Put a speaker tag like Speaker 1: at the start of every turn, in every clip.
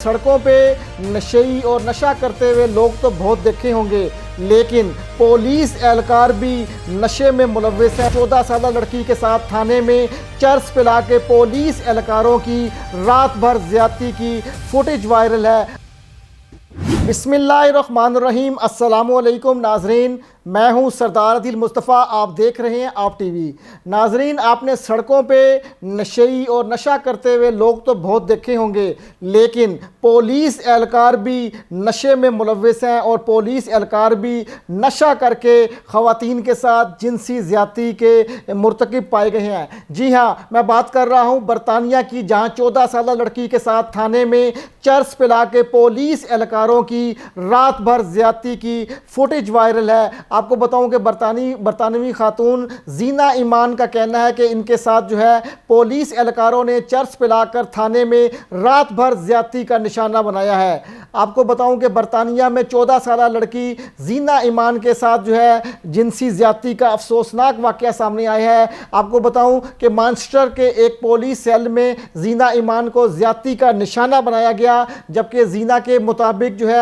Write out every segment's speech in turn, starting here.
Speaker 1: सड़कों पे नशेई और नशा करते हुए लोग तो बहुत देखे होंगे, लेकिन पुलिस एहलकार भी नशे में मुलव्वस है। 14 साल लड़की के साथ थाने में चर्स पिला के पुलिस एहलकारों की रात भर ज्यादती की फुटेज वायरल है। बिस्मिल्लाहिर्रहमानिर्रहीम, अस्सलामुअलैकुम नाजरीन, मैं हूं सरदार आदिल मुस्तफ़ा, आप देख रहे हैं आप टीवी। नाजरीन, आपने सड़कों पे नशेई और नशा करते हुए लोग तो बहुत देखे होंगे, लेकिन पुलिस एहलकार भी नशे में मुलव्वस हैं और पुलिस एहलकार भी नशा करके ख़वातीन के साथ जिनसी ज़्यादती के मुर्तकिब पाए गए हैं। जी हाँ, मैं बात कर रहा हूँ बरतानिया की, जहाँ 14 साल लड़की के साथ थाने में चर्स पिला के पुलिस एहलकारों की रात भर ज़्यादती की फुटेज वायरल है। आपको बताऊं कि बरतानवी खातून जीना ईमान का कहना है कि इनके साथ जो है पुलिस एहलकारों ने चर्च पिलाकर थाने में रात भर ज्यादती का निशाना बनाया है। आपको बताऊं कि बरतानिया में 14 साल लड़की जीना ईमान के साथ जो है जिनसी ज्यादती का अफसोसनाक वाक़या सामने आया है। आपको बताऊं कि मानचेस्टर के एक पुलिस सेल में जीना ईमान को ज्यादती का निशाना बनाया गया, जबकि जीना के मुताबिक जो है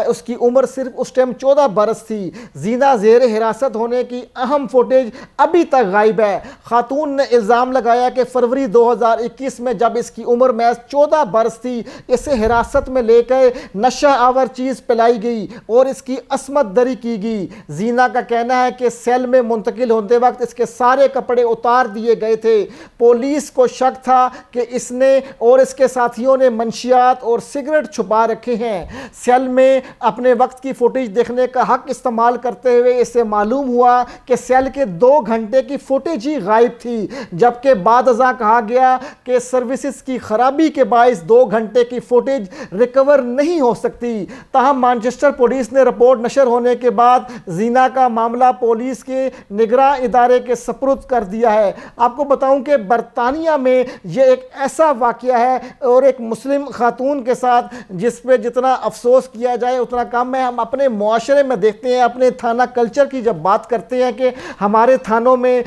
Speaker 1: उसकी उम्र सिर्फ उस टाइम 14 बरस थी। जीना ज़ेर हिरासत होने की अहम फुटेज अभी तक गायब है। खातून ने इल्ज़ाम लगाया कि फरवरी 2021 में जब इसकी उम्र महज 14 बरस थी, इसे हिरासत में लेकर नशा आवर चीज़ पिलाई गई और इसकी असमत दरी की गई। जीना का कहना है कि सेल में मुंतकिल होते वक्त इसके सारे कपड़े उतार दिए गए थे। पुलिस को शक था कि इसने और इसके साथियों ने मंशियात और सिगरेट छुपा रखे हैं। सेल में अपने वक्त की फुटेज देखने का हक इस्तेमाल करते हुए इससे मालूम हुआ कि सेल के 2 घंटे की फुटेज ही गायब थी, जबकि बाद अज़ा कहा गया कि सर्विसेज की खराबी के बायस 2 घंटे की फुटेज रिकवर नहीं हो सकती। ताहम मानचेस्टर पुलिस ने रिपोर्ट नशर होने के बाद जीना का मामला पुलिस के निगरान इदारे के सपुर्द कर दिया है। आपको बताऊं कि बरतानिया में यह एक ऐसा वाक़या है और एक मुस्लिम खातून के साथ जिस पे जितना अफसोस किया जाए उतना कम है। हम अपने मुआशरे में देखते हैं, अपने थाना कल्चर की जब बात करते हैं कि हमारे थानों में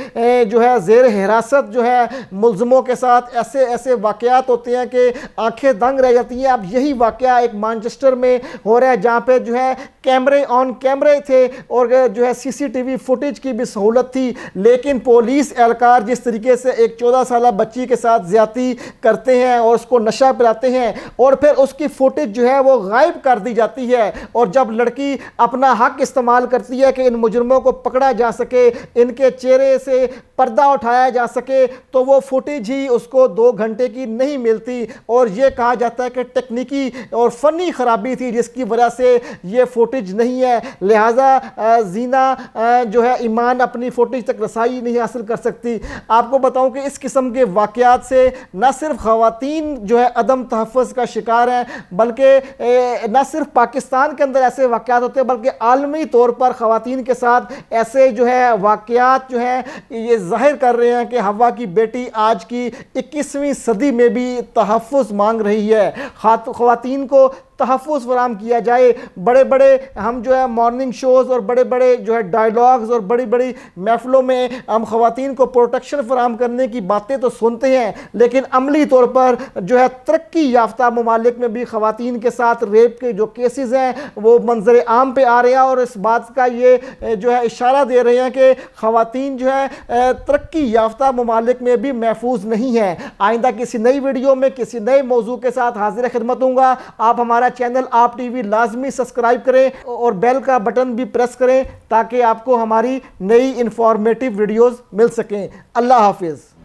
Speaker 1: जो है ज़ेर हिरासत जो है मुल्ज़िमों के साथ ऐसे ऐसे वाक़यात होते हैं कि आंखें दंग रह जाती हैं। अब यही वाक़या एक मानचेस्टर में हो रहा है, जहाँ पे जो है कैमरे ऑन कैमरे थे और जो है सीसीटीवी फुटेज की भी सहूलत थी, लेकिन पुलिस एहलकार जिस तरीके से एक 14 साल बच्ची के साथ ज़्यादती करते हैं और उसको नशा पिलाते हैं और फिर उसकी फुटेज जो है वो गायब कर दी जाती है, और जब लड़की अपना हक इस्तेमाल करती है कि इन मुजरिमों को पकड़ा जा सके, इनके चेहरे से पर्दा उठाया जा सके, तो वो फुटेज ही उसको 2 घंटे की नहीं मिलती। और ये कहा जाता है कि टेक्निकी और फ़नी ख़राबी थी जिसकी वजह से ये फुटेज नहीं है, लिहाजा जीना जो है ईमान अपनी फुटेज तक रसाई नहीं हासिल कर सकती। आपको बताऊं कि इस किस्म के वाक़यात से न सिर्फ ख़वातीन जो है अदम तहफ़्फ़ुज़ का शिकार हैं, बल्कि न सिर्फ पाकिस्तान के अंदर ऐसे वाक़यात होते हैं, बल्कि आलमी तौर पर ख़वातीन के साथ ऐसे जो है वाक़यात जो हैं ये ज़ाहिर कर रहे हैं कि हवा की बेटी आज की 21वीं सदी में भी तहफ़्फ़ुज़ मांग रही है। ख़वातीन को तहफ़्फ़ुज़ फराम किया जाए। बड़े बड़े हम जो है मॉर्निंग शोज़ और बड़े बड़े जो है डायलॉग्स और बड़ी बड़ी महफ़िलों में हम ख़वातीन को प्रोटेक्शन फराम करने की बातें तो सुनते हैं, लेकिन अमली तौर पर जो है तरक्की याफ्ता ममालिक में भी ख़वातीन के साथ रेप के जो केसेस हैं वो मंजर आम पे आ रहे हैं, और इस बात का ये जो है इशारा दे रहे हैं कि ख़वातीन जो है तरक्की याफ्ता ममालिक में भी महफूज नहीं है। आइंदा किसी नई वीडियो में किसी नए मौजू के साथ हाजिर खिदमत दूंगा। आप हमारा चैनल आप टीवी लाजमी सब्सक्राइब करें और बेल का बटन भी प्रेस करें ताकि आपको हमारी नई इंफॉर्मेटिव वीडियोस मिल सकें। अल्लाह हाफिज़।